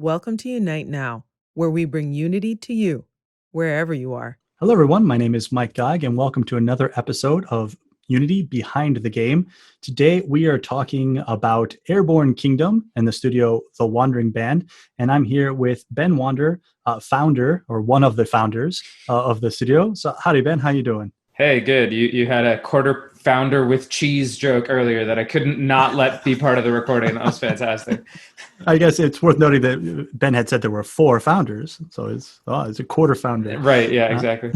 Welcome to Unite Now, where we bring unity to you, wherever you are. Hello, everyone. My name is Mike Geig, and welcome to another episode of Unity Behind the Game. Today, we are talking about Airborne Kingdom and the studio The Wandering Band, and I'm here with Ben Wander, founder, or one of the founders of the studio. So, howdy, Ben. How you doing? Hey, good. You had a quarter founder with cheese joke earlier that I couldn't not let be part of the recording. That was fantastic. I guess it's worth noting that Ben had said there were 4 founders, so it's a quarter founder. Right, yeah, exactly.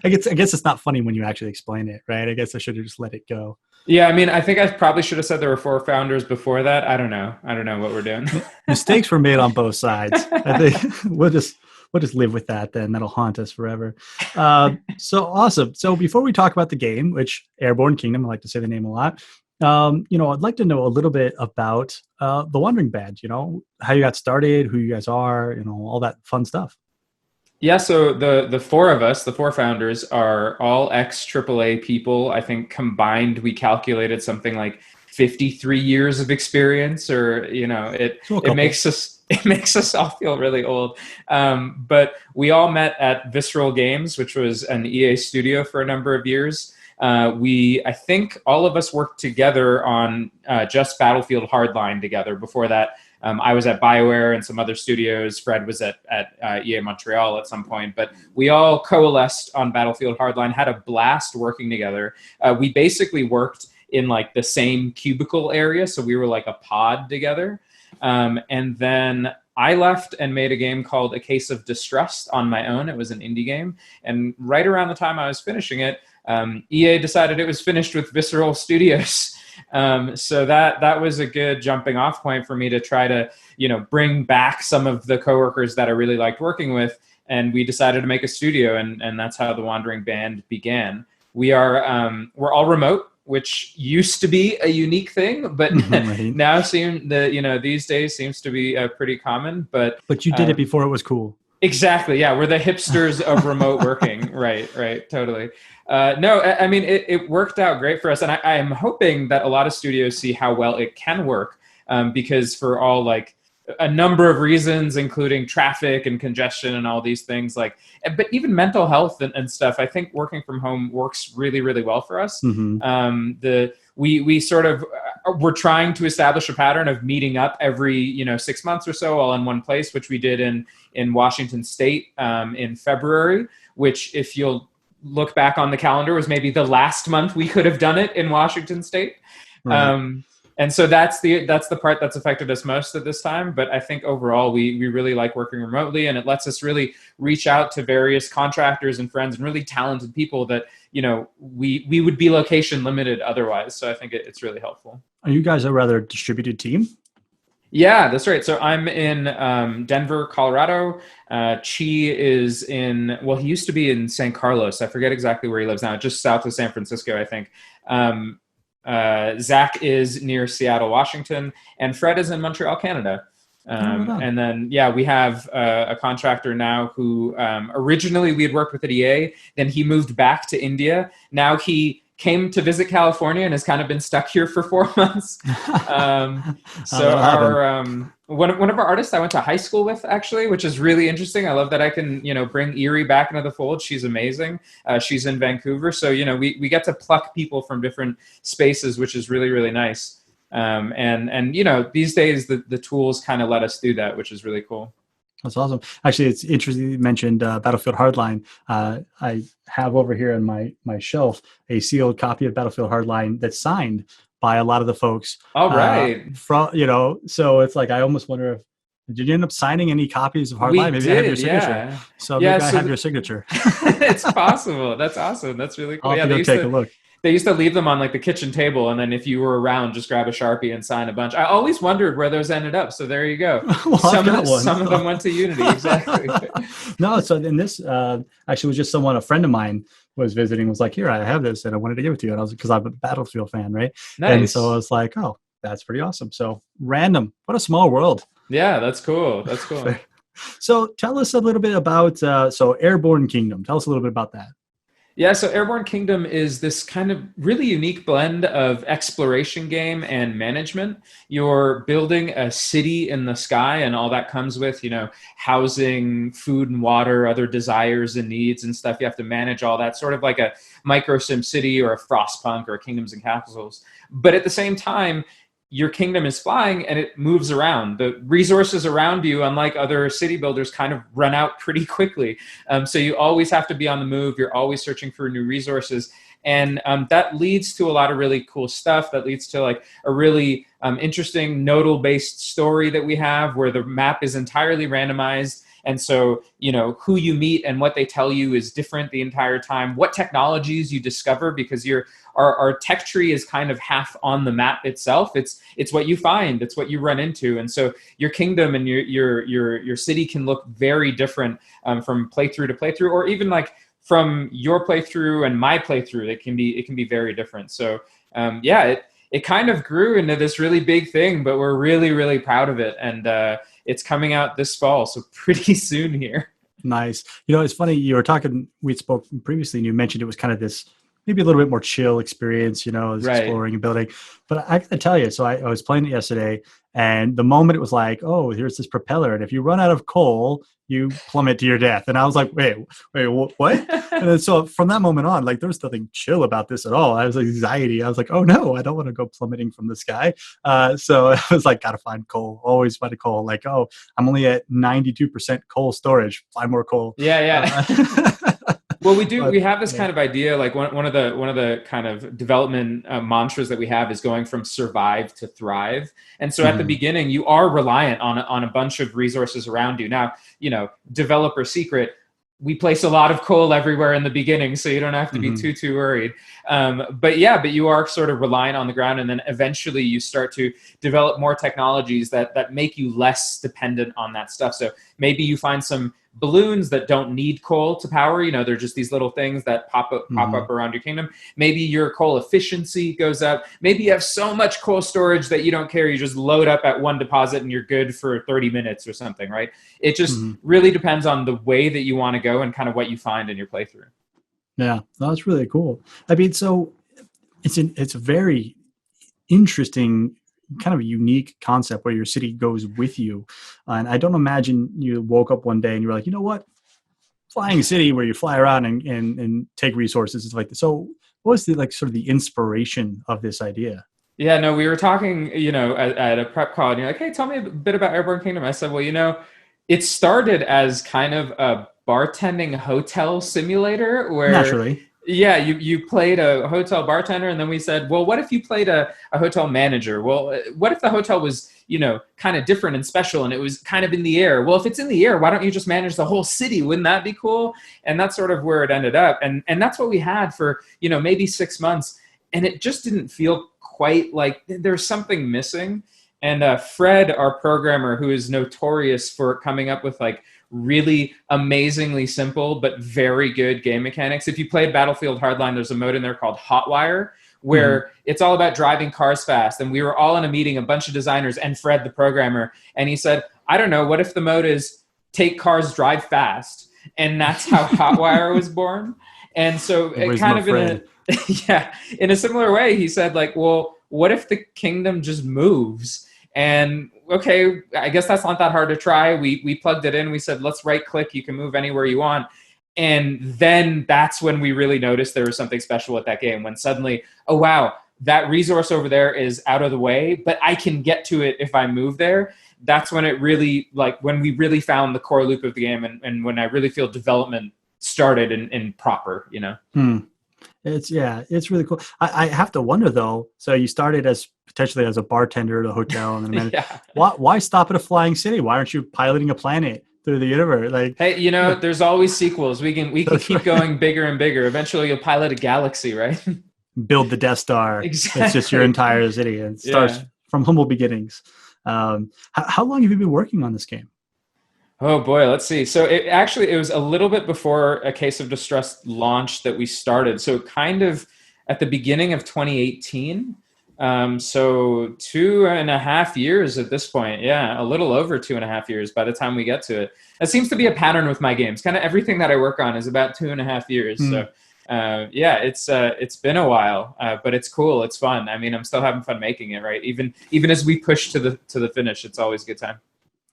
I guess it's not funny when you actually explain it, right? I guess I should have just let it go. Yeah, I mean, I think I probably should have said there were 4 founders before that. I don't know what we're doing. Mistakes were made on both sides. I think we'll just live with that then. That'll haunt us forever. So awesome. So before we talk about the game, which Airborne Kingdom, I like to say the name a lot, I'd like to know a little bit about the Wandering Band, how you got started, who you guys are, all that fun stuff. Yeah, so the 4 of us, the 4 founders, are all ex-AAA people. I think combined we calculated something like 53 years of experience, or it makes us all feel really old. But we all met at Visceral Games, which was an EA studio for a number of years. I think all of us worked together on just Battlefield Hardline together. Before that, I was at BioWare and some other studios. Fred was at EA Montreal at some point, but we all coalesced on Battlefield Hardline, had a blast working together. We basically worked in like the same cubicle area, so we were like a pod together. And then I left and made a game called A Case of Distrust on my own. It was an indie game. And right around the time I was finishing it, EA decided it was finished with Visceral Studios. So that was a good jumping off point for me to try to, bring back some of the coworkers that I really liked working with. And we decided to make a studio, and that's how the Wandering Band began. We're all remote, which used to be a unique thing, but Right. now these days seems to be pretty common. But you did it before it was cool. Exactly. Yeah, we're the hipsters of remote working. Right. Totally. No, I mean, it worked out great for us. And I am hoping that a lot of studios see how well it can work, because for all like a number of reasons, including traffic and congestion and all these things, but even mental health and stuff, I think working from home works really, really well for us. Mm-hmm. We sort of we're trying to establish a pattern of meeting up every 6 months or so all in one place, which we did in Washington State in February, which, if you'll look back on the calendar, was maybe the last month we could have done it in Washington State. Right. And so that's the part that's affected us most at this time. But I think overall we really like working remotely, and it lets us really reach out to various contractors and friends and really talented people that we would be location limited otherwise. So I think it's really helpful. Are you guys a rather distributed team? Yeah, that's right. So I'm in Denver, Colorado. Chi is he used to be in San Carlos. I forget exactly where he lives now, just south of San Francisco, I think. Zach is near Seattle, Washington, and Fred is in Montreal, Canada. And then, we have a contractor now who originally we had worked with at EA. Then he moved back to India. Now he came to visit California and has kind of been stuck here for 4 months. So one of our artists I went to high school with, actually, which is really interesting. I love that I can, bring Erie back into the fold. She's amazing. She's in Vancouver. So, we get to pluck people from different spaces, which is really, really nice. And these days the tools kind of let us do that, which is really cool. That's awesome. Actually, it's interesting you mentioned Battlefield Hardline. I have over here on my shelf a sealed copy of Battlefield Hardline that's signed by a lot of the folks. All right. So it's like I almost wonder if did you end up signing any copies of Hardline? Maybe I have your signature. Yeah. So maybe I have your signature. It's possible. That's awesome. That's really cool. I'll have to go take a look. They used to leave them on like the kitchen table, and then if you were around, just grab a Sharpie and sign a bunch. I always wondered where those ended up. So there you go. Well, some of them went to Unity. Exactly. No, so in this actually was just a friend of mine was visiting, was like, here, I have this and I wanted to give it to you. And I was because I'm a Battlefield fan, right? Nice. And so I was like, oh, that's pretty awesome. So random. What a small world. Yeah, that's cool. That's cool. So tell us a little bit about Airborne Kingdom. Tell us a little bit about that. Yeah, so Airborne Kingdom is this kind of really unique blend of exploration game and management. You're building a city in the sky, and all that comes with, housing, food and water, other desires and needs and stuff. You have to manage all that, sort of like a micro sim city or a Frostpunk or Kingdoms and Castles. But at the same time, your kingdom is flying and it moves around. The resources around you, unlike other city builders, kind of run out pretty quickly. So you always have to be on the move. You're always searching for new resources. And that leads to a lot of really cool stuff. That leads to like a really interesting nodal-based story that we have, where the map is entirely randomized. And so, who you meet and what they tell you is different the entire time. What technologies you discover, because our tech tree is kind of half on the map itself. It's what you find, it's what you run into. And so your kingdom and your city can look very different from playthrough to playthrough, or even like from your playthrough and my playthrough. It can be very different. So it kind of grew into this really big thing, but we're really, really proud of it. And it's coming out this fall, so pretty soon here. Nice. It's funny, we spoke previously and you mentioned it was kind of this maybe a little bit more chill experience, Right. exploring and building. But I gotta tell you, so I was playing it yesterday, and the moment it was like, oh, here's this propeller, and if you run out of coal, you plummet to your death. And I was like, wait, what? And then, so from that moment on, like, there was nothing chill about this at all. I was like, anxiety. I was like, oh no, I don't want to go plummeting from the sky. So I was like, gotta find coal, always find a coal. Like, oh, I'm only at 92% coal storage, find more coal. Yeah. Well, we have this kind of idea, like one of the kind of development mantras that we have is going from survive to thrive. And so at the beginning, you are reliant on a bunch of resources around you. Now, developer secret, we place a lot of coal everywhere in the beginning, so you don't have to be too worried. But you are sort of relying on the ground, and then eventually you start to develop more technologies that make you less dependent on that stuff. So maybe you find some balloons that don't need coal to power. They're just these little things that pop up around your kingdom. Maybe your coal efficiency goes up. Maybe you have so much coal storage that you don't care. You just load up at one deposit and you're good for 30 minutes or something, right? It just really depends on the way that you want to go and kind of what you find in your playthrough. Yeah, that's really cool. I mean, so it's a very interesting, kind of a unique concept where your city goes with you. And I don't imagine you woke up one day and you were like, you know what? Flying city where you fly around and take resources is like this. So what was the sort of the inspiration of this idea? Yeah, no, we were talking, at a prep call, and you're like, hey, tell me a bit about Airborne Kingdom. I said, well, it started as kind of a bartending hotel simulator where naturally. Yeah, you played a hotel bartender, and then we said, well, what if you played a hotel manager? Well, what if the hotel was, kind of different and special, and it was kind of in the air? Well, if it's in the air, why don't you just manage the whole city? Wouldn't that be cool? And that's sort of where it ended up. And that's what we had for, maybe 6 months. And it just didn't feel quite like there's something missing. And Fred, our programmer, who is notorious for coming up with really amazingly simple but very good game mechanics. If you played Battlefield Hardline, there's a mode in there called Hotwire, where it's all about driving cars fast. And we were all in a meeting, a bunch of designers, and Fred, the programmer, and he said, I don't know, what if the mode is take cars, drive fast? And that's how Hotwire was born. And so it kind of in a similar way, he said, well, what if the kingdom just moves? And okay, I guess that's not that hard to try. We plugged it in. We said, let's right click. You can move anywhere you want. And then that's when we really noticed there was something special with that game, when suddenly, oh, wow, that resource over there is out of the way, but I can get to it if I move there. That's when it really, when we really found the core loop of the game, and when I really feel development started in proper, It's really cool. I have to wonder though. So you started as potentially as a bartender at a hotel, and then why stop at a flying city? Why aren't you piloting a planet through the universe? Hey, there's always sequels. We can keep going bigger and bigger. Eventually, you'll pilot a galaxy, right? Build the Death Star. Exactly. It's just your entire city. It starts from humble beginnings. How long have you been working on this game? Oh boy, let's see. So it was a little bit before A Case of Distress launched that we started. So kind of at the beginning of 2018. So 2.5 years at this point. Yeah, a little over 2.5 years by the time we get to it. That seems to be a pattern with my games. Kind of everything that I work on is about 2.5 years. So yeah, it's been a while, but it's cool. It's fun. I mean, I'm still having fun making it, right? Even as we push to the finish, it's always a good time.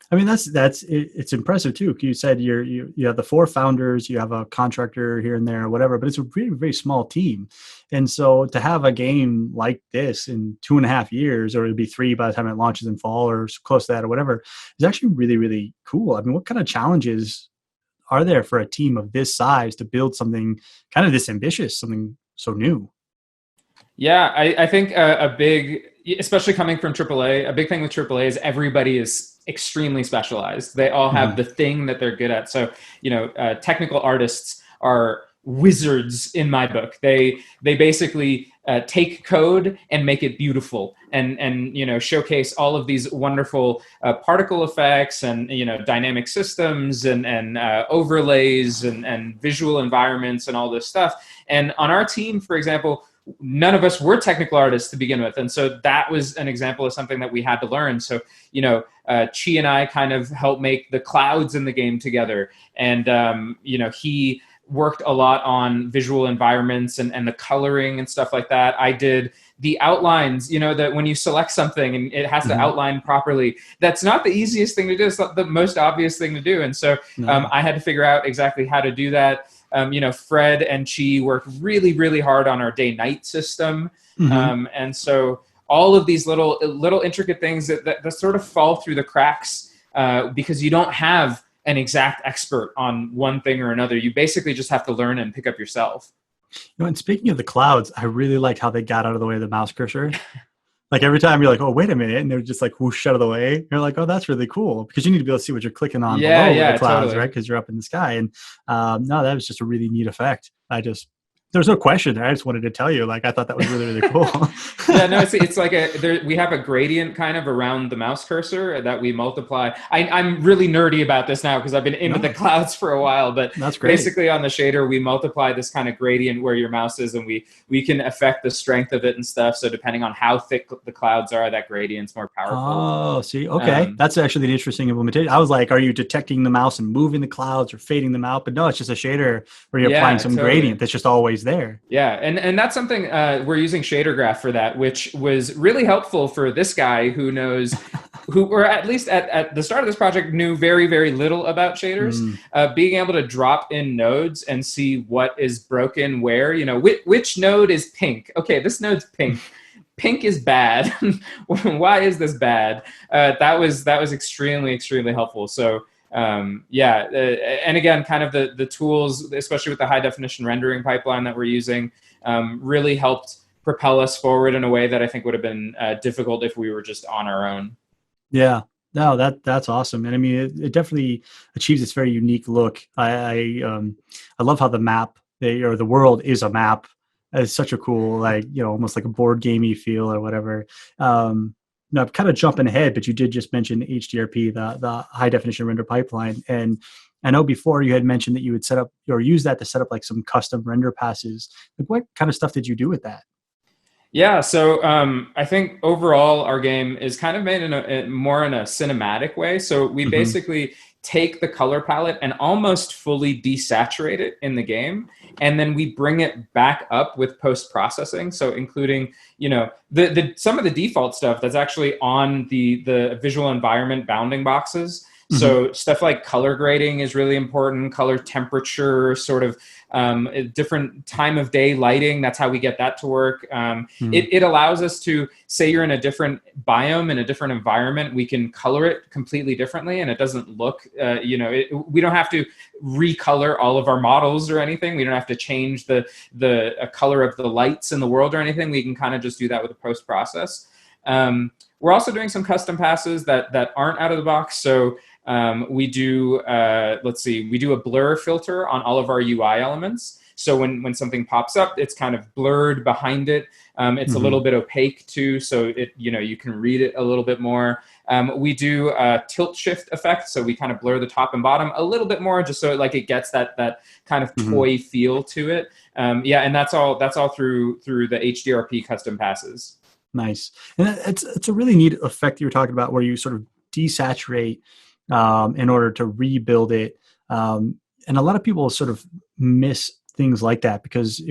I mean, it's impressive too. You said you have the 4 founders, you have a contractor here and there or whatever, but it's a really very small team. And so to have a game like this in 2.5 years, or it'd be 3 by the time it launches in fall or close to that or whatever, is actually really, really cool. I mean, what kind of challenges are there for a team of this size to build something kind of this ambitious, something so new? Yeah, I think a big, especially coming from AAA, a big thing with AAA is everybody is extremely specialized. They all have the thing that they're good at. So, technical artists are wizards in my book. They basically take code and make it beautiful, and showcase all of these wonderful particle effects and dynamic systems and overlays and visual environments and all this stuff. And on our team, for example, none of us were technical artists to begin with. And so that was an example of something that we had to learn. So, Chi and I kind of helped make the clouds in the game together. And, he worked a lot on visual environments and the coloring and stuff like that. I did the outlines, that when you select something and it has to outline properly, that's not the easiest thing to do. It's not the most obvious thing to do. And so I had to figure out exactly how to do that. Fred and Chi worked really, really hard on our DayNight system. And so all of these little intricate things that sort of fall through the cracks because you don't have an exact expert on one thing or another. You basically just have to learn and pick up yourself. And speaking of the clouds, I really liked how they got out of the way of the mouse cursor. Like every time you're like, oh, wait a minute. And they're just like whoosh out of the way. You're like, oh, that's really cool. Because you need to be able to see what you're clicking on below the clouds, totally. Right? Because you're up in the sky. And no, that was just a really neat effect. There's no question there. I just wanted to tell you, I thought that was really, really cool. Yeah, no, it's like we have a gradient kind of around the mouse cursor that we multiply. I'm really nerdy about this now because I've been into the clouds for a while, but that's great. Basically on the shader, we multiply this kind of gradient where your mouse is, and we can affect the strength of it and stuff. So depending on how thick the clouds are, that gradient's more powerful. Oh, see, okay. That's actually an interesting implementation. I was like, are you detecting the mouse and moving the clouds or fading them out? But no, it's just a shader where you're applying some gradient that's just always there. Yeah, and that's something we're using Shader Graph for that, which was really helpful for this guy who knows, or at least at the start of this project knew very, very little about shaders. Being able to drop in nodes and see what is broken where, which node is pink. Okay, this node's pink. Pink is bad. Why is this bad? That was extremely, extremely helpful. So. And again, kind of the tools, especially with the high definition rendering pipeline that we're using, really helped propel us forward in a way that I think would have been difficult if we were just on our own. Yeah, no, that's awesome. And I mean, it definitely achieves this very unique look. I love how the map or the world is a map. It's such a cool, almost like a board gamey feel or whatever. Now, I'm kind of jumping ahead, but you did just mention HDRP, the high definition render pipeline. And I know before you had mentioned that you would set up or use that to set up some custom render passes. What kind of stuff did you do with that? Yeah, so I think overall our game is kind of made more in a cinematic way. So we basically take the color palette and almost fully desaturate it in the game. And then we bring it back up with post-processing. So including, some of the default stuff that's actually on the visual environment bounding boxes. So stuff like color grading is really important, color temperature, sort of a different time of day lighting. That's how we get that to work. It allows us to, say you're in a different biome, in a different environment, we can color it completely differently and it doesn't look, we don't have to recolor all of our models or anything. We don't have to change the color of the lights in the world or anything. We can kind of just do that with a post process. We're also doing some custom passes that aren't out of the box. So we do, we do a blur filter on all of our UI elements. So when something pops up, it's kind of blurred behind it. It's a little bit opaque too, so you can read it a little bit more. We do a tilt shift effect, so we kind of blur the top and bottom a little bit more, just so it gets that kind of toy feel to it. And that's all through the HDRP custom passes. Nice, and it's a really neat effect you were talking about, where you sort of desaturate in order to rebuild it. And a lot of people sort of miss things like that, because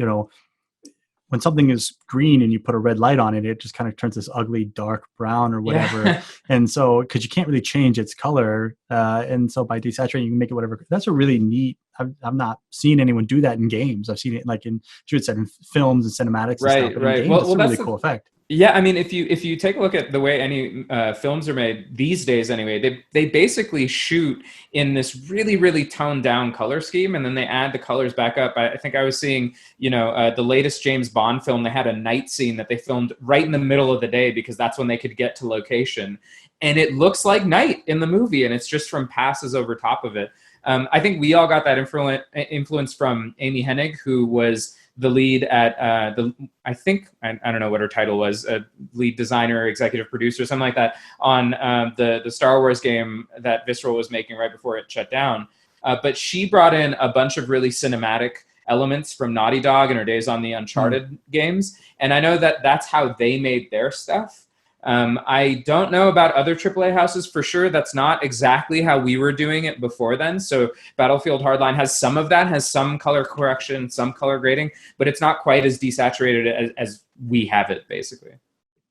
when something is green and you put a red light on it, it just kind of turns this ugly dark brown or whatever. Yeah. And so, because you can't really change its color, and so by desaturating, you can make it whatever. That's a really neat. I've not seen anyone do that in games. I've seen it like in, Jude said, in films and cinematics and stuff. But in games, it's a really cool effect. Yeah, I mean, if you take a look at the way any films are made these days, anyway, they basically shoot in this really, really toned down color scheme, and then they add the colors back up. I think I was seeing, the latest James Bond film. They had a night scene that they filmed right in the middle of the day because that's when they could get to location, and it looks like night in the movie, and it's just from passes over top of it. I think we all got that influence from Amy Hennig, who was the lead at I don't know what her title was, lead designer, executive producer, something like that, on the Star Wars game that Visceral was making right before it shut down. But she brought in a bunch of really cinematic elements from Naughty Dog in her days on the Uncharted games. And I know that that's how they made their stuff. I don't know about other AAA houses for sure. That's not exactly how we were doing it before then. So Battlefield Hardline has some of that, has some color correction, some color grading, but it's not quite as desaturated as we have it, basically.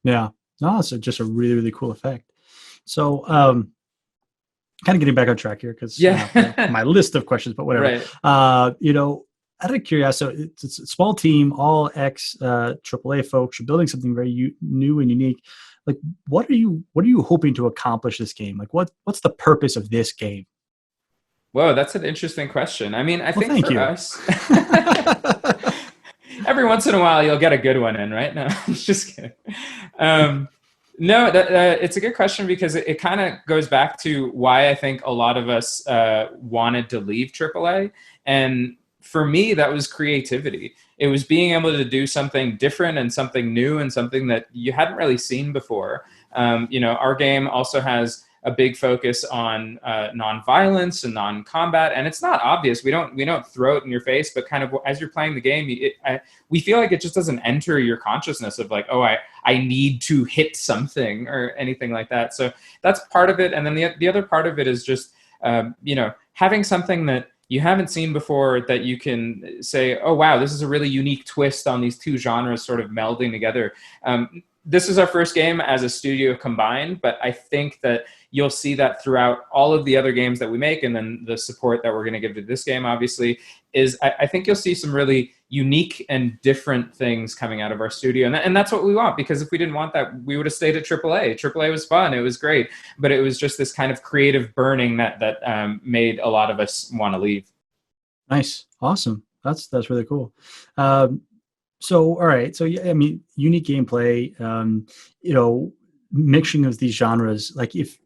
Yeah. No, it's just a really, really cool effect. So, kind of getting back on track here because my list of questions, but whatever. Right. Out of curiosity, it's a small team, all ex AAA folks. You're building something very new and unique. Like, what are you hoping to accomplish this game? Like, what's the purpose of this game? Whoa, that's an interesting question. I mean, I think for us, every once in a while you'll get a good one in, right? No, just kidding. No, it's a good question because it kind of goes back to why I think a lot of us wanted to leave AAA. And for me, that was creativity. It was being able to do something different and something new and something that you hadn't really seen before. Our game also has a big focus on non-violence and non-combat, and it's not obvious. We don't throw it in your face, but kind of as you're playing the game, we feel like it just doesn't enter your consciousness of like, oh, I need to hit something or anything like that. So that's part of it, and then the other part of it is just having something that you haven't seen before that you can say, oh, wow, this is a really unique twist on these two genres sort of melding together. This is our first game as a studio combined, but I think that you'll see that throughout all of the other games that we make, and then the support that we're going to give to this game, obviously, is I think you'll see some really unique and different things coming out of our studio. And that's what we want, because if we didn't want that, we would have stayed at AAA. AAA was fun. It was great. But it was just this kind of creative burning that made a lot of us want to leave. Nice. Awesome. That's really cool. So, all right. So, yeah, I mean, unique gameplay, mixing of these genres. Like if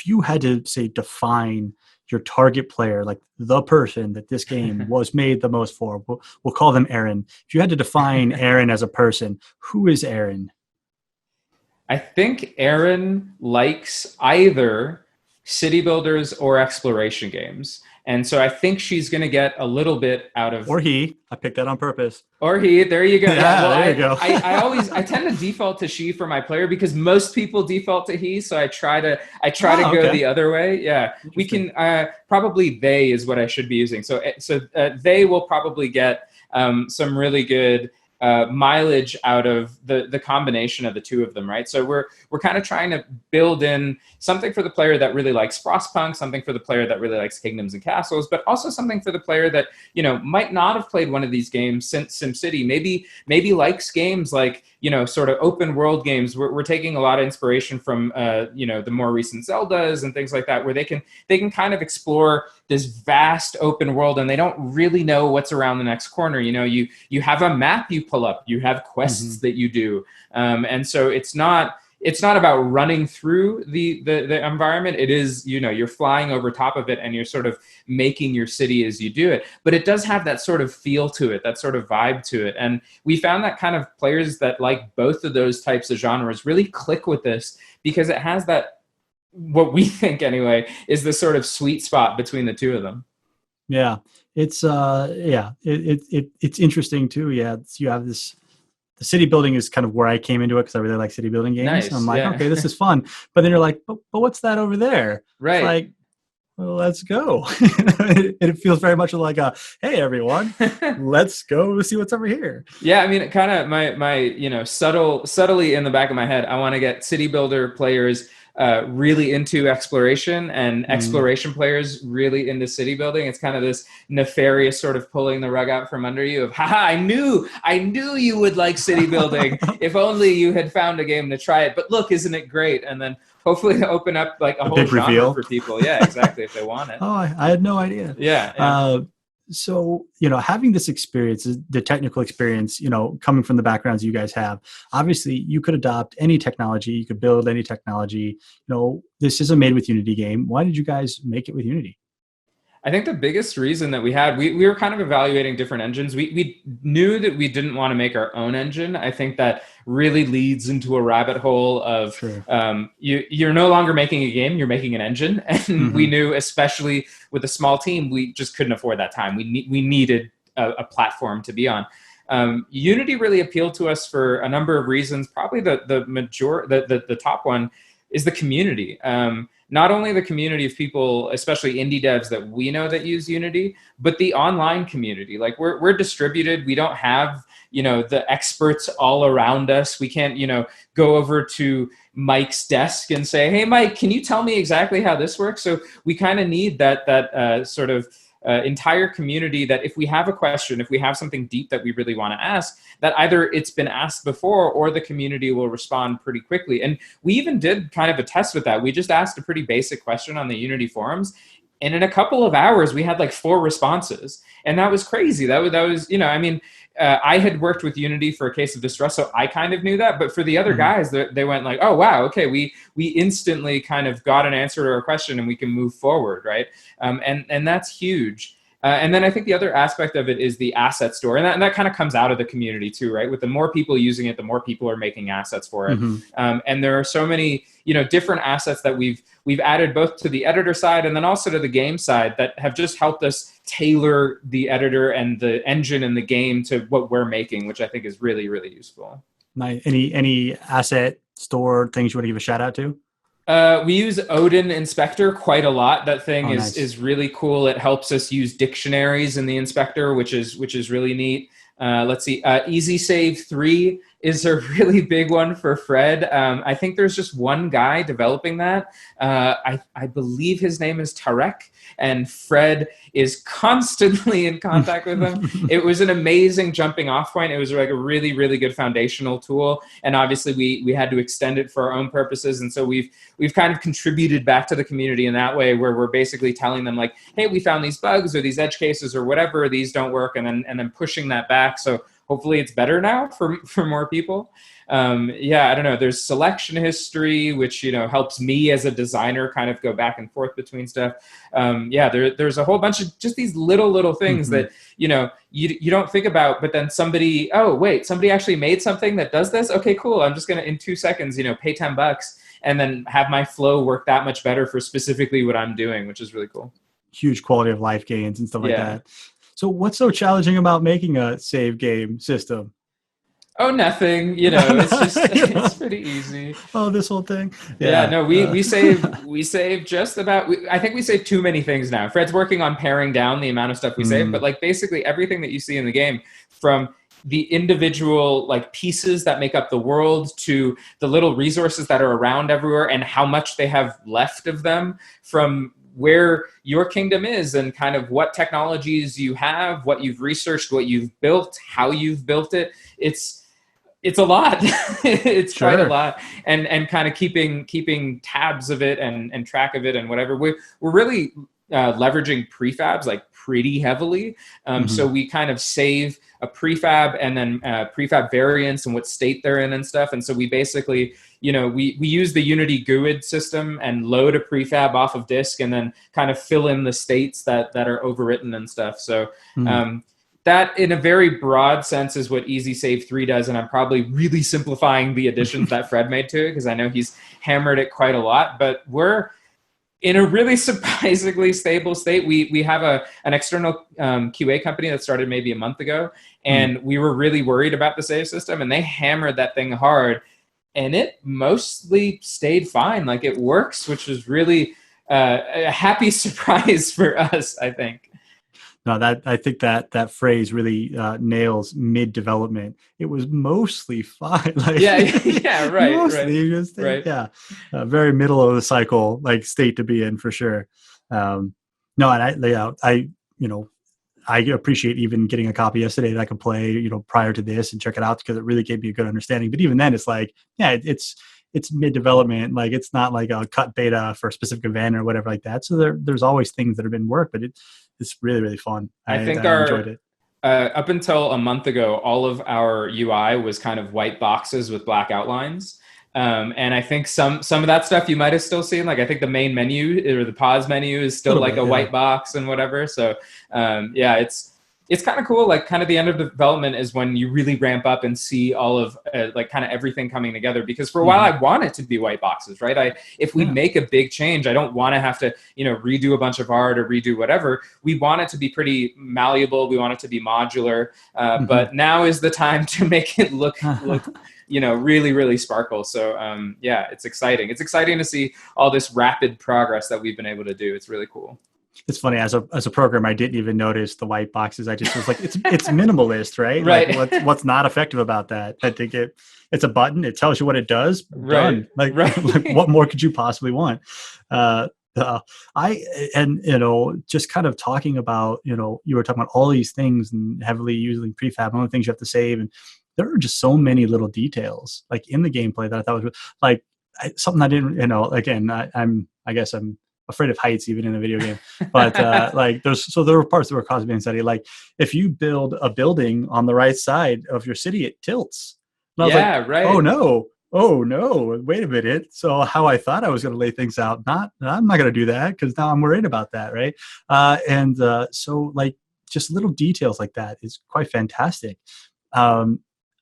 you had to say define your target player, like the person that this game was made the most for, we'll call them Aaron. If you had to define Aaron as a person, who is Aaron? I think Aaron likes either city builders or exploration games. And so I think she's going to get a little bit out of... Or he. I picked that on purpose. Or he. There you go. Yeah, well, there you go. I tend to default to she for my player because most people default to he. So I try to go the other way. Yeah. We can... probably they is what I should be using. So they will probably get some really good... mileage out of the combination of the two of them, right? So we're kind of trying to build in something for the player that really likes Frostpunk, something for the player that really likes Kingdoms and Castles, but also something for the player that might not have played one of these games since SimCity. Maybe likes games like sort of open world games. We're taking a lot of inspiration from the more recent Zeldas and things like that, where they can kind of explore this vast open world and they don't really know what's around the next corner. You have a map you pull up, you have quests that you do, and so it's not about running through the environment. It is, you're flying over top of it and you're sort of making your city as you do it. But it does have that sort of feel to it, that sort of vibe to it. And we found that kind of players that like both of those types of genres really click with this because it has that, what we think anyway, is the sort of sweet spot between the two of them. Yeah. It's it's interesting too. Yeah. You have this, the city building is kind of where I came into it because I really like city building games. Nice, I'm like, okay, this is fun. But then you're like, but what's that over there? Right. It's like, well, let's go. It feels very much like a, hey, everyone, let's go see what's over here. Yeah, I mean, it kind of my subtly in the back of my head, I want to get city builder players really into exploration and exploration players really into city building. It's kind of this nefarious sort of pulling the rug out from under you of, haha, I knew you would like city building. If only you had found a game to try it. But look, isn't it great? And then hopefully open up like a whole big genre reveal for people. Yeah, exactly. If they want it. Oh, I had no idea. Yeah. So, having this experience, the technical experience, coming from the backgrounds you guys have, obviously you could adopt any technology, you could build any technology. This is a made with Unity game. Why did you guys make it with Unity? I think the biggest reason that we were kind of evaluating different engines. We knew that we didn't want to make our own engine. I think that really leads into a rabbit hole of Sure. You're no longer making a game, you're making an engine. And we knew, especially with a small team, we just couldn't afford that time. We needed a platform to be on. Unity really appealed to us for a number of reasons. Probably the top one is the community. Not only the community of people, especially indie devs that we know that use Unity, but the online community. Like we're distributed. We don't have, the experts all around us. We can't, go over to Mike's desk and say, hey, Mike, can you tell me exactly how this works? So we kind of need that sort of entire community that if we have a question, if we have something deep that we really want to ask, that either it's been asked before or the community will respond pretty quickly. And we even did kind of a test with that. We just asked a pretty basic question on the Unity forums. And in a couple of hours, we had like 4 responses. And that was crazy. That was I had worked with Unity for A Case of Distress, so I kind of knew that. But for the other guys, they went like, oh, wow, okay, we instantly kind of got an answer to our question and we can move forward, right? And that's huge. And then I think the other aspect of it is the asset store. And that kind of comes out of the community too, right? With the more people using it, the more people are making assets for it. And there are so many, different assets that we've added both to the editor side and then also to the game side that have just helped us tailor the editor and the engine and the game to what we're making, which I think is really, really useful. Any asset store things you want to give a shout out to? We use Odin Inspector quite a lot. That thing nice. is really cool. It helps us use dictionaries in the inspector, which is really neat. Let's see. Easy Save 3 is a really big one for Fred. I think there's just one guy developing that. I believe his name is Tarek, and Fred is constantly in contact with him. It was an amazing jumping off point. It was like a really, really good foundational tool. And obviously we had to extend it for our own purposes. And so we've kind of contributed back to the community in that way, where we're basically telling them like, hey, we found these bugs or these edge cases or whatever, these don't work. And then pushing that back. So hopefully it's better now for more people. I don't know. There's selection history, which, helps me as a designer kind of go back and forth between stuff. There's a whole bunch of just these little things that, you don't think about, but then somebody actually made something that does this. Okay, cool. I'm just going to, in 2 seconds, pay $10 and then have my flow work that much better for specifically what I'm doing, which is really cool. Huge quality of life gains and stuff like that. So what's so challenging about making a save game system? Oh, nothing. It's just it's pretty easy. Oh, this whole thing. We save just about. I think we save too many things now. Fred's working on paring down the amount of stuff we save, but like basically everything that you see in the game, from the individual like pieces that make up the world to the little resources that are around everywhere and how much they have left of them, from where your kingdom is and kind of what technologies you have, what you've researched, what you've built, how you've built it. It's a lot. It's Sure. quite a lot. And kind of keeping tabs of it and track of it and whatever. We're really leveraging prefabs like pretty heavily. So we kind of save a prefab and then prefab variants and what state they're in and stuff. And so we basically, we use the Unity GUID system and load a prefab off of disk and then kind of fill in the states that are overwritten and stuff. So that in a very broad sense is what Easy Save 3 does. And I'm probably really simplifying the additions that Fred made to it because I know he's hammered it quite a lot, but we're in a really surprisingly stable state. We have an external QA company that started maybe a month ago, and we were really worried about the save system, and they hammered that thing hard, and it mostly stayed fine. Like it works, which is really a happy surprise for us, I think. No, that I think that phrase really nails mid-development. It was mostly fine. Like, Yeah, yeah, mostly just right. yeah, very middle of the cycle like state to be in for sure. No, and I you know I appreciate even getting a copy yesterday that I could play, prior to this and check it out because it really gave me a good understanding. But even then, it's like, yeah, it's mid development. Like it's not like a cut beta for a specific event or whatever like that. So there's always things that have been worked, but it's really, really fun. I think I enjoyed it. Up until a month ago, all of our UI was kind of white boxes with black outlines. And I think some of that stuff you might have still seen. Like I think the main menu or the pause menu is still like a white box and whatever. So yeah, it's kind of cool. Like kind of the end of development is when you really ramp up and see all of like kind of everything coming together. Because for a while I want it to be white boxes, right? If we make a big change, I don't want to have to redo a bunch of art or redo whatever. We want it to be pretty malleable. We want it to be modular. But now is the time to make it look really, really sparkle. So yeah, it's exciting. It's exciting to see all this rapid progress that we've been able to do. It's really cool. It's funny, as a programmer, I didn't even notice the white boxes. I just was like, it's minimalist, right? Right. Like what's not effective about that? I think it's a button. It tells you what it does. Done. Like, right. Like what more could you possibly want? Just kind of talking about, you were talking about all these things and heavily using prefab, all the things you have to save. And there are just so many little details like in the gameplay that I thought was like something I didn't, again, I guess I'm afraid of heights even in a video game, but like there were parts that were causing me anxiety. Like if you build a building on the right side of your city, it tilts. And I was like, right. Oh no, wait a minute. So how I thought I was going to lay things out, I'm not going to do that because now I'm worried about that. Right. So like just little details like that is quite fantastic.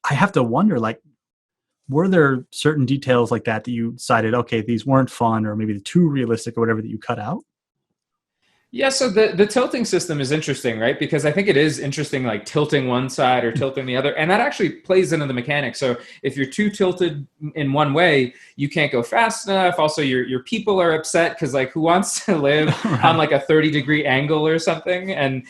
I have to wonder, like, were there certain details like that you decided, okay, these weren't fun or maybe too realistic or whatever that you cut out? Yeah, so the tilting system is interesting, right? Because I think it is interesting, like tilting one side or tilting the other. And that actually plays into the mechanics. So if you're too tilted in one way, you can't go fast enough. Also, your people are upset because like who wants to live Right. on like a 30-degree angle or something? And,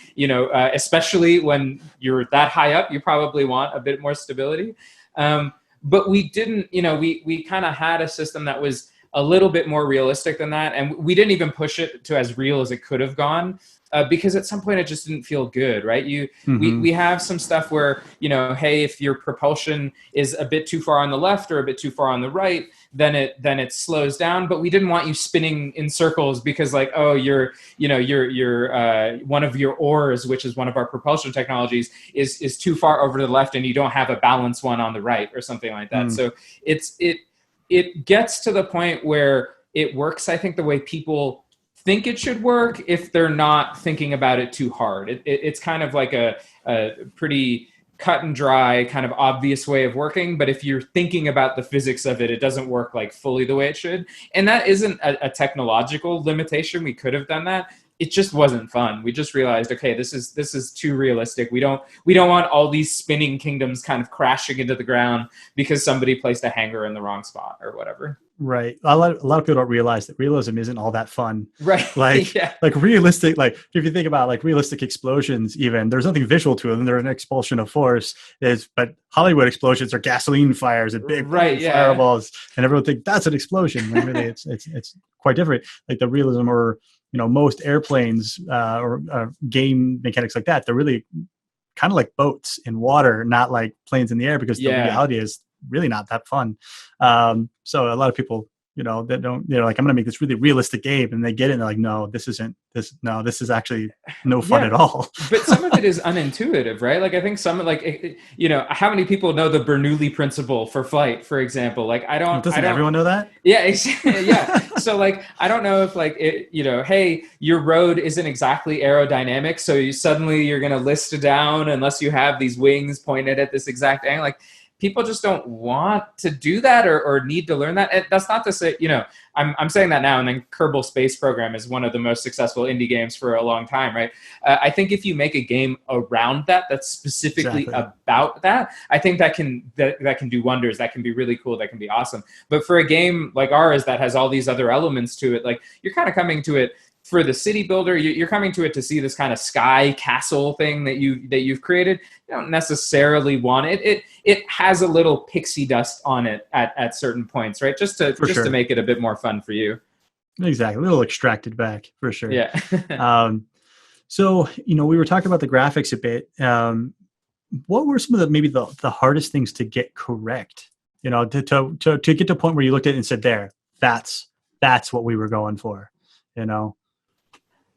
especially when you're that high up, you probably want a bit more stability. But we didn't, we kind of had a system that was a little bit more realistic than that. And we didn't even push it to as real as it could have gone because at some point it just didn't feel good, right? We have some stuff where, hey, if your propulsion is a bit too far on the left or a bit too far on the right, then it slows down. But we didn't want you spinning in circles because like, oh, you're one of your oars, which is one of our propulsion technologies, is too far over to the left and you don't have a balanced one on the right or something like that. So it gets to the point where it works, I think, the way people think it should work if they're not thinking about it too hard. It's kind of like a pretty cut and dry, kind of obvious way of working. But if you're thinking about the physics of it, it doesn't work like fully the way it should. And that isn't a technological limitation. We could have done that. It just wasn't fun. We just realized, okay, this is too realistic. We don't want all these spinning kingdoms kind of crashing into the ground because somebody placed a hanger in the wrong spot or whatever. Right. A lot of people don't realize that realism isn't all that fun. Right. Like, yeah. like realistic, like if you think about like realistic explosions, even there's nothing visual to them. They're an expulsion of force. But Hollywood explosions are gasoline fires and big fireballs, and everyone think that's an explosion. When really, it's quite different. Like the realism or most airplanes or game mechanics like that, they're really kind of like boats in water, not like planes in the air, because the reality is really not that fun. So a lot of people, that don't, they're like, I'm going to make this really realistic game, and they get it and they're like, no, this is actually no fun at all. But some of it is unintuitive, right? Like I think some, like, how many people know the Bernoulli principle for flight, for example? Like Doesn't everyone know that? Yeah. Yeah. So like, I don't know if like, hey, your road isn't exactly aerodynamic. So you're going to list down unless you have these wings pointed at this exact angle. Like, people just don't want to do that or need to learn that. And that's not to say, I'm saying that now, and then Kerbal Space Program is one of the most successful indie games for a long time, right? I think if you make a game around that's specifically about that, I think that can do wonders. That can be really cool. That can be awesome. But for a game like ours that has all these other elements to it, like you're kind of coming to it for the city builder, you're coming to it to see this kind of sky castle thing that you've created. You don't necessarily want it. It has a little pixie dust on it at certain points, right? Just to make it a bit more fun for you. Exactly, a little extracted back for sure. Yeah. So we were talking about the graphics a bit. What were some of the hardest things to get correct? To get to a point where you looked at it and said, that's what we were going for.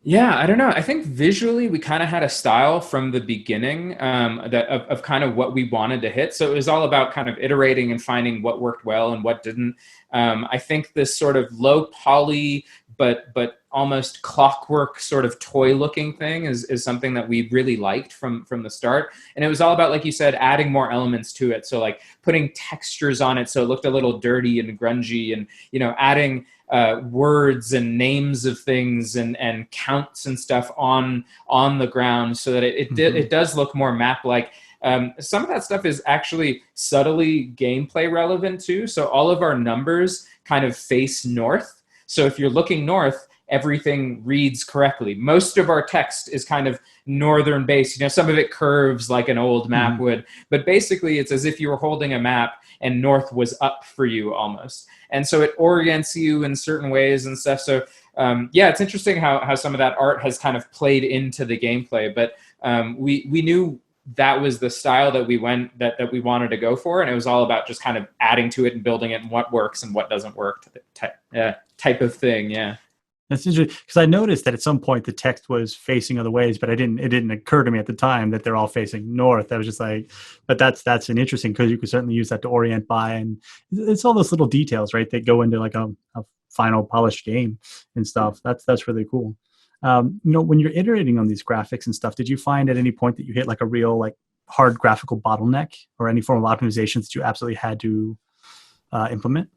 Yeah, I don't know. I think visually we kind of had a style from the beginning of kind of what we wanted to hit. So it was all about kind of iterating and finding what worked well and what didn't. I think this sort of low poly but almost clockwork sort of toy looking thing is something that we really liked from the start. And it was all about, like you said, adding more elements to it. So like putting textures on it so it looked a little dirty and grungy, and adding words and names of things and counts and stuff on the ground so that it does look more map-like. Some of that stuff is actually subtly gameplay relevant too. So all of our numbers kind of face north. So if you're looking north, everything reads correctly. Most of our text is kind of northern based. Some of it curves like an old map would, but basically it's as if you were holding a map and north was up for you almost. And so it orients you in certain ways and stuff. So it's interesting how some of that art has kind of played into the gameplay, but we knew that was the style that we wanted to go for. And it was all about just kind of adding to it and building it and what works and what doesn't work type of thing. Yeah. That's interesting, because I noticed that at some point the text was facing other ways, but it didn't occur to me at the time that they're all facing north. I was just like, but that's an interesting, because you could certainly use that to orient by, and it's all those little details, right, that go into like a final polished game and stuff. That's really cool. When you're iterating on these graphics and stuff, did you find at any point that you hit like a real like hard graphical bottleneck or any form of optimization that you absolutely had to implement?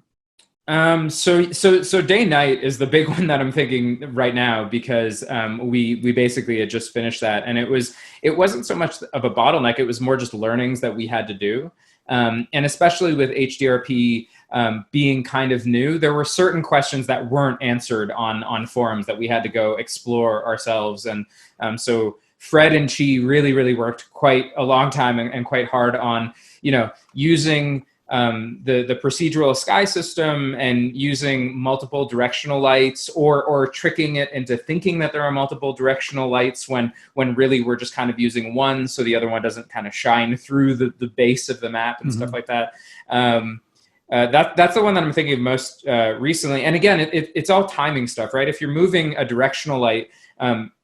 So DayNight is the big one that I'm thinking right now, because we basically had just finished that, and it wasn't so much of a bottleneck. It was more just learnings that we had to do. And especially with HDRP being kind of new, there were certain questions that weren't answered on forums that we had to go explore ourselves. And so Fred and Chi really, really worked quite a long time and quite hard on, using the procedural sky system and using multiple directional lights, or tricking it into thinking that there are multiple directional lights when really we're just kind of using one, so the other one doesn't kind of shine through the base of the map and stuff like that. That's the one that I'm thinking of most recently. And again, it's all timing stuff, right? If you're moving a directional light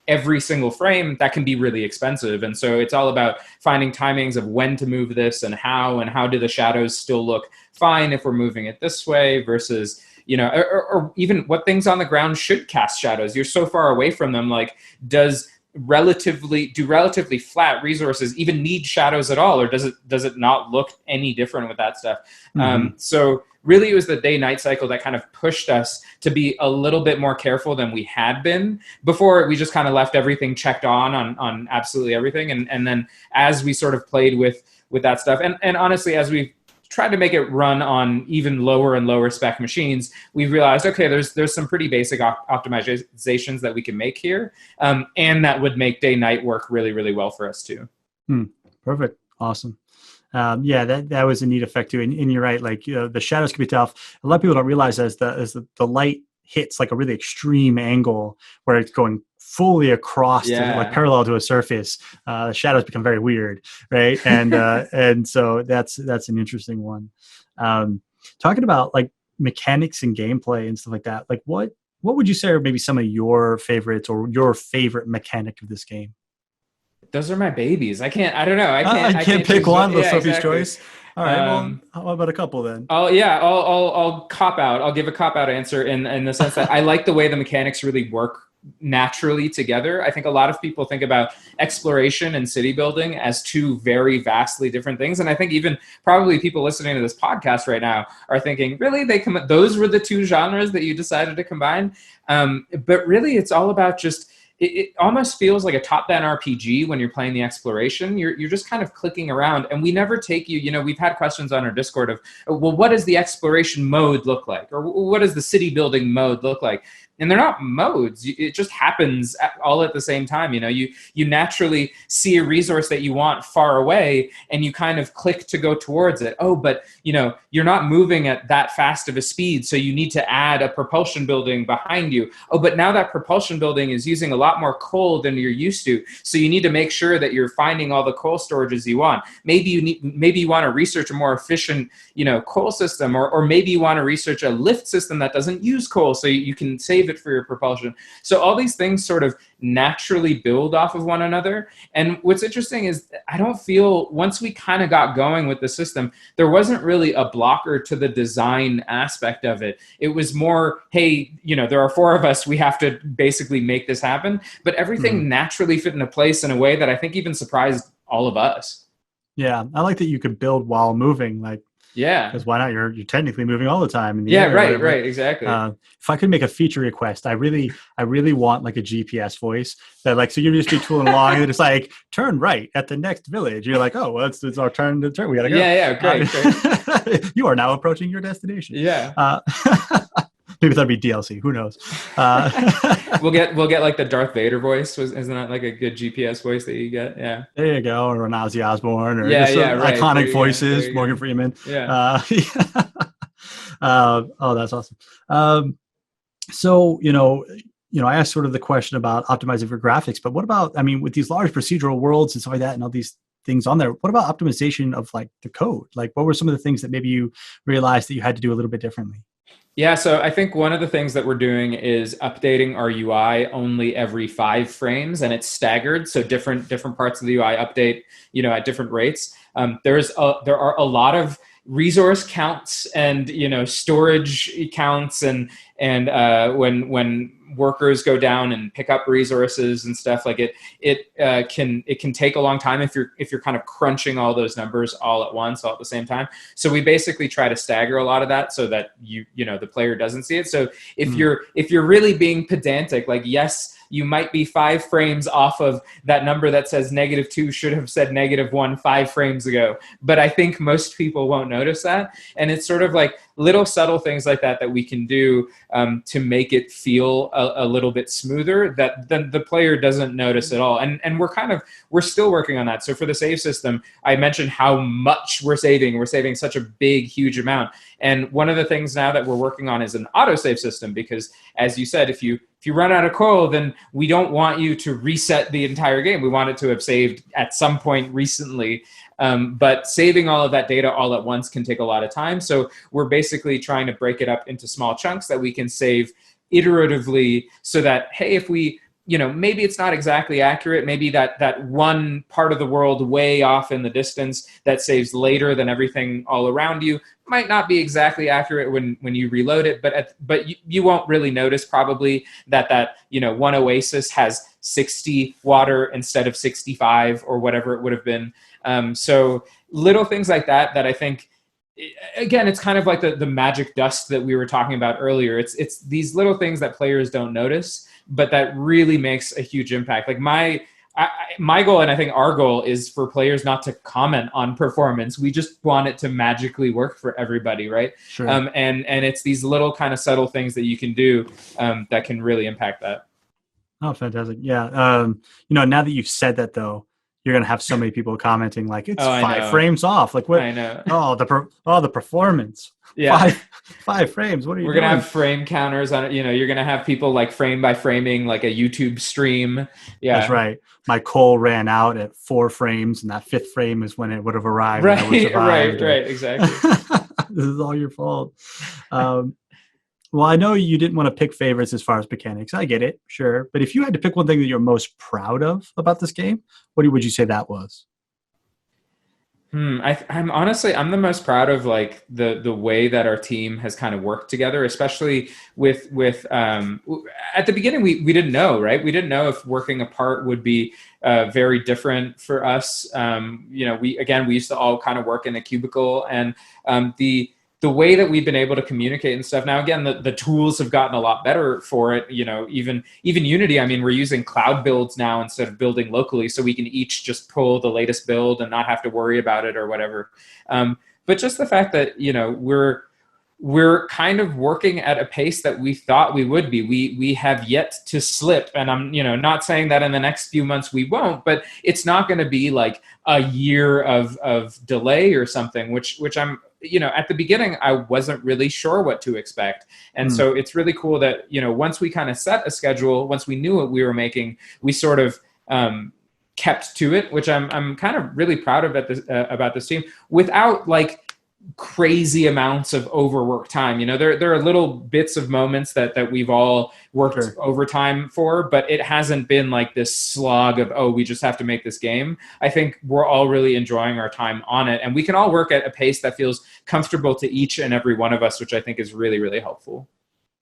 every single frame, that can be really expensive. And so it's all about finding timings of when to move this and how do the shadows still look fine if we're moving it this way versus, or even what things on the ground should cast shadows. You're so far away from them. Like, do relatively flat resources even need shadows at all? Or does it not look any different with that stuff? So really it was the day-night cycle that kind of pushed us to be a little bit more careful than we had been before. We just kind of left everything checked on absolutely everything. And then as we sort of played with that stuff, and honestly, as we tried to make it run on even lower and lower spec machines, we realized, okay, there's some pretty basic optimizations that we can make here. And that would make day-night work really, really well for us too. Perfect. Awesome. That was a neat effect too. And you're right. Like, the shadows can be tough. A lot of people don't realize as the light hits like a really extreme angle where it's going fully across, like parallel to a surface, the shadows become very weird. Right. And so that's an interesting one. Talking about like mechanics and gameplay and stuff like that. Like what would you say are maybe some of your favorites or your favorite mechanic of this game? Those are my babies. I don't know. I can't pick one. Let's Sophie's choice. All right. Well, how about a couple then? I'll cop out. I'll give a cop out answer in the sense that I like the way the mechanics really work naturally together. I think a lot of people think about exploration and city building as two very vastly different things. And I think even probably people listening to this podcast right now are thinking, really, those were the two genres that you decided to combine? But really, it's all about just, it almost feels like a top-down RPG when you're playing the exploration. You're just kind of clicking around, and we never take you, we've had questions on our Discord of, well, what does the exploration mode look like? Or what does the city building mode look like? And they're not modes. It just happens all at the same time. You naturally see a resource that you want far away, and you kind of click to go towards it. Oh, but you're not moving at that fast of a speed, so you need to add a propulsion building behind you. Oh, but now that propulsion building is using a lot more coal than you're used to, so you need to make sure that you're finding all the coal storages you want. Maybe you want to research a more efficient, coal system, or maybe you want to research a lift system that doesn't use coal, so you can save it for your propulsion. So all these things sort of naturally build off of one another. And what's interesting is I don't feel, once we kind of got going with the system, there wasn't really a blocker to the design aspect of it. It was more, hey, there are four of us, we have to basically make this happen. But everything naturally fit into place in a way that I think even surprised all of us. Yeah, I like that you could build while moving, yeah, because why not? You're technically moving all the time in the yeah, air, right, exactly. If I could make a feature request, I really want like a GPS voice that so you just be tooling along and it's like, turn right at the next village. You're like, oh, well, it's our turn to turn. We gotta go. Yeah, great. You are now approaching your destination. Yeah. Maybe that'd be DLC. Who knows? We'll get like the Darth Vader voice. Isn't that like a good GPS voice that you get? Yeah. There you go. Or an Ozzy Osbourne, or right. iconic voices, Morgan Freeman. Yeah. Oh, that's awesome. So I asked sort of the question about optimizing for graphics, but what about, with these large procedural worlds and stuff like that, and all these things on there, what about optimization of the code? What were some of the things that maybe you realized that you had to do a little bit differently? Yeah, so I think one of the things that we're doing is updating our UI only every 5 frames, and it's staggered. So different parts of the UI update, at different rates. There are a lot of resource counts and storage counts and when workers go down and pick up resources and stuff, it can take a long time if you're kind of crunching all those numbers all at once, all at the same time. So we basically try to stagger a lot of that so that the player doesn't see it. So if you're really being pedantic, yes, you might be 5 frames off of that number that says -2 should have said -1 5 frames ago. But I think most people won't notice that. And it's sort of little subtle things like that we can do to make it feel a little bit smoother that the player doesn't notice at all. And we're still working on that. So for the save system, I mentioned how much we're saving. We're saving such a big, huge amount. And one of the things now that we're working on is an autosave system, because as you said, if you run out of coal, then we don't want you to reset the entire game. We want it to have saved at some point recently. But saving all of that data all at once can take a lot of time. So we're basically trying to break it up into small chunks that we can save iteratively, so that, hey, if we, maybe it's not exactly accurate, maybe that one part of the world way off in the distance that saves later than everything all around you might not be exactly accurate when you reload it, but you won't really notice probably that one oasis has 60 water instead of 65 or whatever it would have been. So little things like that I think, again, it's kind of like the magic dust that we were talking about earlier. It's these little things that players don't notice, but that really makes a huge impact. My goal, and I think our goal, is for players not to comment on performance. We just want it to magically work for everybody, right? Sure. And it's these little kind of subtle things that you can do that can really impact that. Oh, fantastic. Yeah. Now that you've said that, though, you're going to have so many people commenting it's 5 frames off. What? I know. The performance. Yeah. 5 frames. What are you We're doing? going to have frame counters on it. You're going to have people frame by framing, a YouTube stream. Yeah. That's right. My coal ran out at 4 frames, and that 5th frame is when it would have arrived. Right. And I would have survived. Right. Exactly. This is all your fault. Well, I know you didn't want to pick favorites as far as mechanics. I get it, sure. But if you had to pick one thing that you're most proud of about this game, what would you say that was? I'm the most proud of like the way that our team has kind of worked together, especially with at the beginning we didn't know, right? We didn't know if working apart would be very different for us. We used to all kind of work in a cubicle, and the way that we've been able to communicate and stuff now, again, the tools have gotten a lot better for it. Even Unity, I mean, we're using cloud builds now instead of building locally, so we can each just pull the latest build and not have to worry about it or whatever. But just the fact that we're kind of working at a pace that we thought we would be. We have yet to slip, and I'm not saying that in the next few months we won't, but it's not going to be like a year of delay or something, which I'm at the beginning I wasn't really sure what to expect. And so it's really cool that once we kind of set a schedule, once we knew what we were making, we sort of kept to it, which I'm kind of really proud of about this team, without like crazy amounts of overwork time. There are little bits of moments that we've all worked overtime for, but it hasn't been like this slog of, oh, we just have to make this game. I think we're all really enjoying our time on it, and we can all work at a pace that feels comfortable to each and every one of us, which I think is really, really helpful.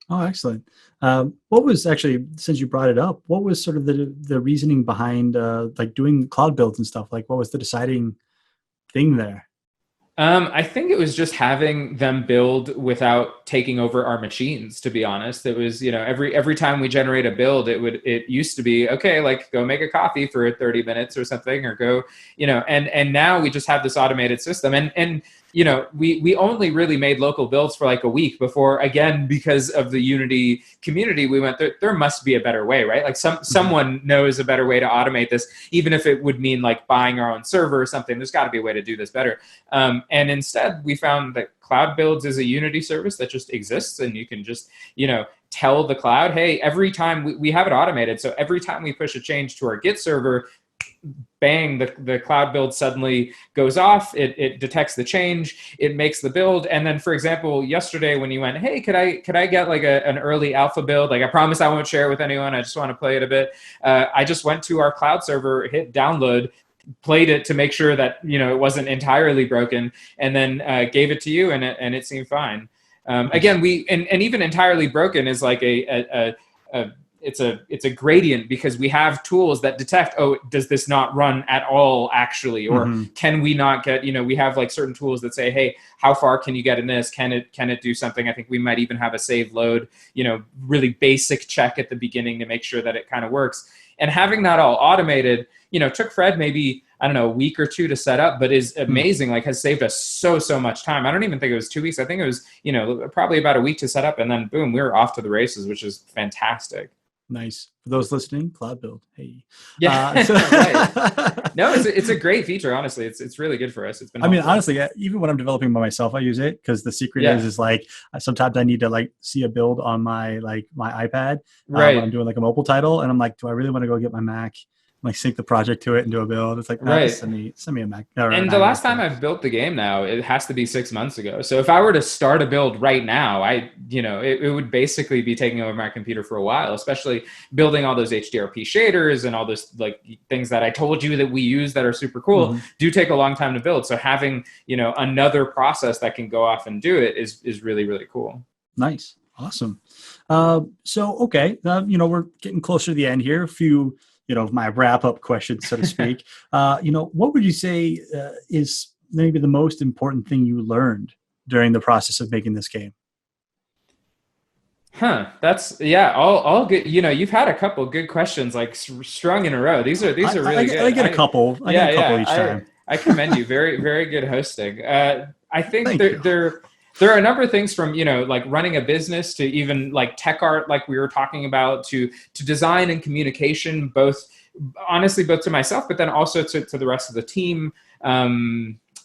Oh, excellent. What was actually, since you brought it up, what was sort of the reasoning behind like doing cloud builds and stuff? Like, what was the deciding thing there? I think it was just having them build without taking over our machines, to be honest. It was, every time we generate a build, it used to be, okay, like go make a coffee for 30 minutes or something, or go, and now we just have this automated system. And we only really made local builds for like a week before, again, because of the Unity community, we went, there must be a better way, right? Like someone knows a better way to automate this, even if it would mean like buying our own server or something. There's got to be a way to do this better. And instead, we found that Cloud Builds is a Unity service that just exists, and you can just, tell the cloud, hey, every time we have it automated. So every time we push a change to our Git server, bang, the cloud build suddenly goes off. It detects the change, it makes the build. And then, for example, yesterday when you went, hey, could I get like an early alpha build? Like, I promise I won't share it with anyone, I just want to play it a bit. I just went to our cloud server, hit download, played it to make sure that it wasn't entirely broken, and then gave it to you, and it seemed fine. Again, and even entirely broken is like it's a gradient, because we have tools that detect, oh, does this not run at all actually, or can we not get, we have like certain tools that say, hey, how far can you get in this? Can it do something? I think we might even have a save load, really basic check at the beginning to make sure that it kind of works. And having that all automated, took Fred maybe, I don't know, a week or two to set up, but is amazing. Like, has saved us so much time. I don't even think it was 2 weeks. I think it was, probably about a week to set up, and then boom, we were off to the races, which is fantastic. Nice. For those listening, cloud build. Hey. Yeah. Right. No, it's a great feature. Honestly, it's really good for us. It's been helpful. I mean, honestly, even when I'm developing by myself, I use it, because the secret is like sometimes I need to like see a build on my iPad when I'm doing like a mobile title, and I'm like, do I really want to go get my Mac, like sync the project to it and do a build? It's like, send me a Mac. And the last time I've built the game now, it has to be 6 months ago. So if I were to start a build right now, it would basically be taking over my computer for a while, especially building all those HDRP shaders and all those like things that I told you that we use that are super cool do take a long time to build. So having, another process that can go off and do it is really, really cool. Nice. Awesome. So, okay. We're getting closer to the end here. A few, my wrap-up questions, so to speak. What would you say is maybe the most important thing you learned during the process of making this game? That's all good. You've had a couple good questions like strung in a row. These are really good. I get a couple. I get a couple each time. I commend you. Very, very good hosting. I think there are a number of things from, like running a business to even like tech art, like we were talking about, to design and communication, both to myself, but then also to the rest of the team. I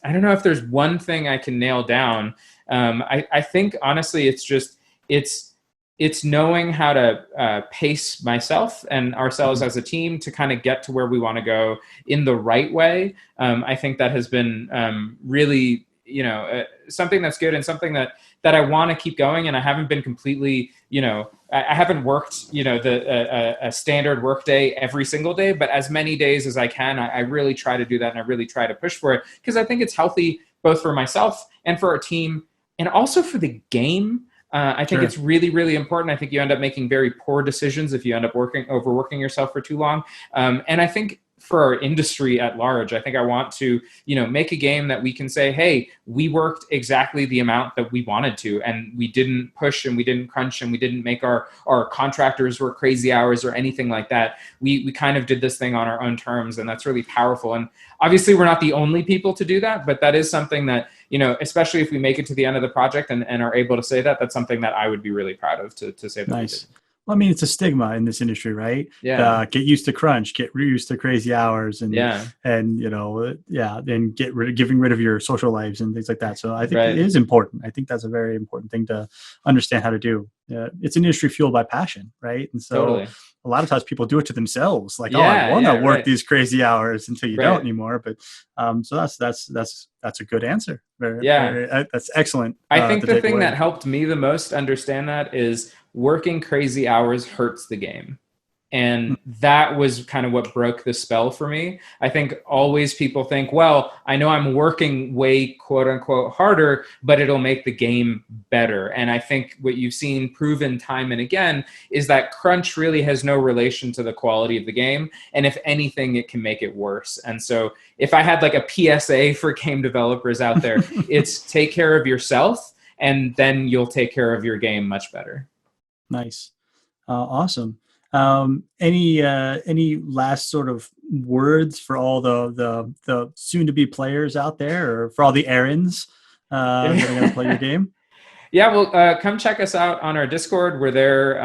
don't know if there's one thing I can nail down. I think honestly, it's knowing how to pace myself and ourselves as a team to kind of get to where we want to go in the right way. I think that has been really, something that's good, and something that I want to keep going. And I haven't been completely, I haven't worked, a standard work day every single day, but as many days as I can, I really try to do that, and I really try to push for it, because I think it's healthy both for myself and for our team, and also for the game. I think it's really, really important. I think you end up making very poor decisions if you end up overworking yourself for too long. And I think for our industry at large, I think I want to, make a game that we can say, hey, we worked exactly the amount that we wanted to, and we didn't push and we didn't crunch and we didn't make our contractors work crazy hours or anything like that. We kind of did this thing on our own terms, and that's really powerful. And obviously we're not the only people to do that, but that is something that, especially if we make it to the end of the project and are able to say that, that's something that I would be really proud of to say that. Nice. Well, I mean, it's a stigma in this industry, right? Yeah. Get used to crunch, get used to crazy hours, and giving rid of your social lives and things like that. So I think it is important. I think that's a very important thing to understand how to do. It's an industry fueled by passion, right? And so a lot of times people do it to themselves, like, I want to work these crazy hours, until you don't anymore. But so that's a good answer. That's excellent. I think the thing that helped me the most understand that is working crazy hours hurts the game. And that was kind of what broke the spell for me. I think always people think, well, I know I'm working way, quote unquote, harder, but it'll make the game better. And I think what you've seen proven time and again is that crunch really has no relation to the quality of the game. And if anything, it can make it worse. And so if I had like a PSA for game developers out there, it's take care of yourself, and then you'll take care of your game much better. Nice. Awesome. Any last sort of words for all the soon to be players out there, or for all the errands that are going to play your game? Yeah, well, come check us out on our Discord. We're there,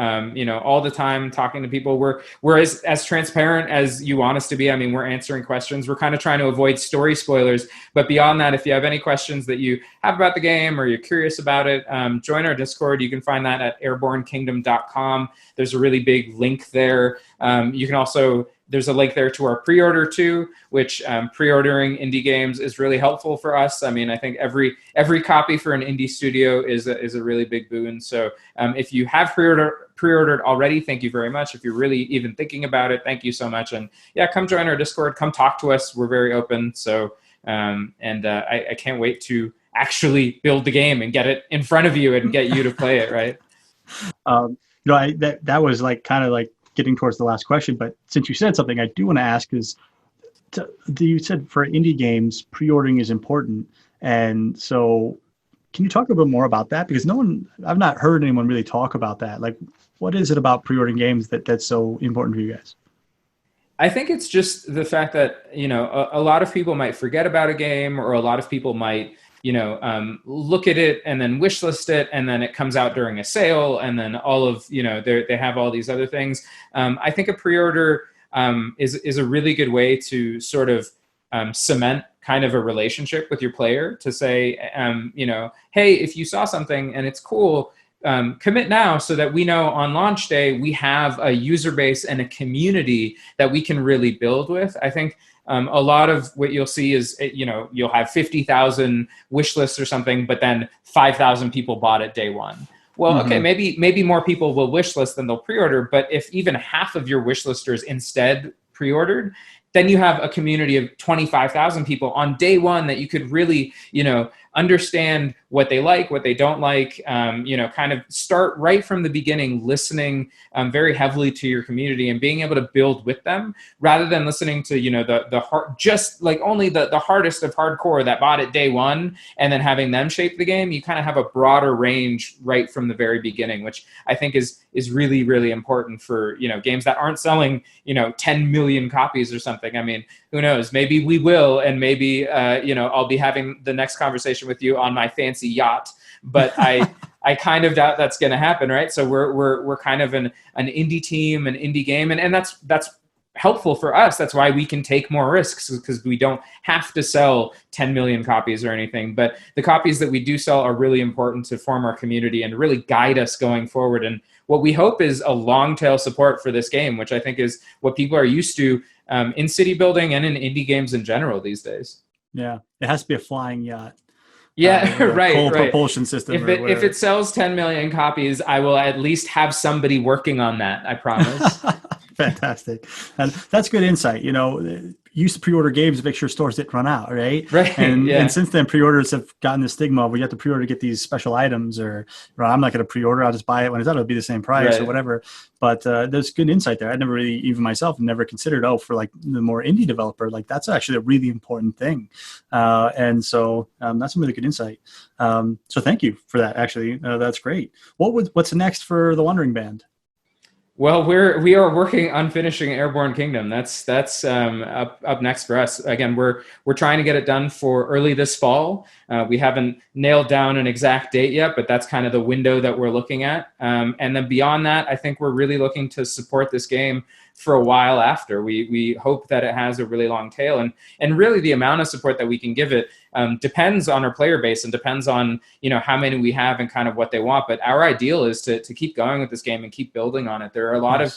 all the time talking to people. We're as transparent as you want us to be. I mean, we're answering questions. We're kind of trying to avoid story spoilers. But beyond that, if you have any questions that you have about the game or you're curious about it, join our Discord. You can find that at airbornekingdom.com. There's a really big link there. You can also... There's a link there to our pre-order too, which pre-ordering indie games is really helpful for us. I mean, I think every copy for an indie studio is a really big boon. So if you have pre-ordered already, thank you very much. If you're really even thinking about it, thank you so much. And yeah, come join our Discord. Come talk to us. We're very open. So I can't wait to actually build the game and get it in front of you and get you to play it. Right. That was like kind of like getting towards the last question, but since you said something, I do want to ask is, you said for indie games, pre-ordering is important. And so can you talk a little bit more about that? Because I've not heard anyone really talk about that. Like, what is it about pre-ordering games that's so important for you guys? I think it's just the fact that, a lot of people might forget about a game, or a lot of people might, look at it and then wish list it, and then it comes out during a sale, and then all of, they have all these other things. I think a pre-order is a really good way to sort of cement kind of a relationship with your player, to say, hey, if you saw something and it's cool, commit now, so that we know on launch day we have a user base and a community that we can really build with. I think a lot of what you'll see is, you'll have 50,000 wish lists or something, but then 5,000 people bought it day one. Well, okay, maybe more people will wish list than they'll pre-order, but if even half of your wish listers instead pre-ordered, then you have a community of 25,000 people on day one that you could really, understand what they like, what they don't like, kind of start right from the beginning, listening very heavily to your community and being able to build with them, rather than listening to, the hard, just like only the hardest of hardcore that bought it day one and then having them shape the game. You kind of have a broader range right from the very beginning, which I think is really, really important for, games that aren't selling, 10 million copies or something. I mean, who knows? Maybe we will, and maybe, I'll be having the next conversation with you on my fancy yacht, but I kind of doubt that's going to happen, right? So we're kind of an indie team, an indie game, and that's helpful for us. That's why we can take more risks, because we don't have to sell 10 million copies or anything. But the copies that we do sell are really important to form our community and really guide us going forward. And what we hope is a long tail support for this game, which I think is what people are used to in city building and in indie games in general these days. Yeah, it has to be a flying yacht. Yeah, right, coal right. propulsion system. If it sells 10 million copies, I will at least have somebody working on that. I promise. Fantastic. And that's good insight. You know, used to pre-order games to make sure stores didn't run out, right? Right. And Yeah. since then, pre-orders have gotten the stigma of we have to pre-order to get these special items, or I'm not going to pre-order. I'll just buy it when it's out. It'll be the same price or whatever. But there's good insight there. I never really, even myself, never considered, for like the more indie developer, like that's actually a really important thing. And so that's some really good insight. So thank you for that. Actually, that's great. What's next for the Wandering Band? Well, we are working on finishing Airborne Kingdom. That's up next for us. Again, we're trying to get it done for early this fall. We haven't nailed down an exact date yet, but that's kind of the window that we're looking at. And then beyond that, I think we're really looking to support this game for a while after. We hope that it has a really long tail, and really the amount of support that we can give it depends on our player base and depends on how many we have and kind of what they want. But our ideal is to keep going with this game and keep building on it. There are a lot of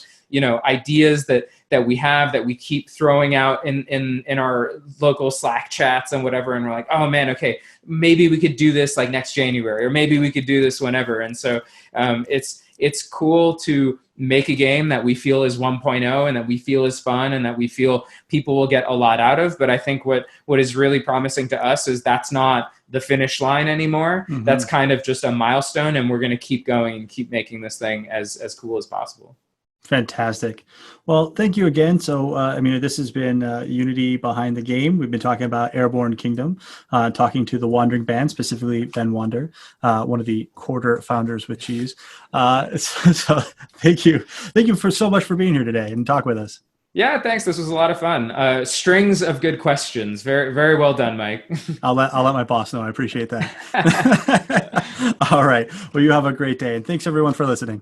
ideas that we have that we keep throwing out in our local Slack chats and whatever, and we're like, oh man, okay, maybe we could do this like next January, or maybe we could do this whenever. And so it's cool to make a game that we feel is 1.0 and that we feel is fun and that we feel people will get a lot out of. But I think what is really promising to us is that's not the finish line anymore. Mm-hmm. That's kind of just a milestone, and we're going to keep going and keep making this thing as cool as possible. Fantastic. Well, thank you again. So, this has been Unity Behind the Game. We've been talking about Airborne Kingdom, talking to the Wandering Band, specifically Ben Wander, one of the Quarter founders with Cheese. So thank you. Thank you so much for being here today and talk with us. Yeah, thanks. This was a lot of fun. Strings of good questions. Very, very well done, Mike. I'll let my boss know. I appreciate that. All right. Well, you have a great day. And thanks everyone for listening.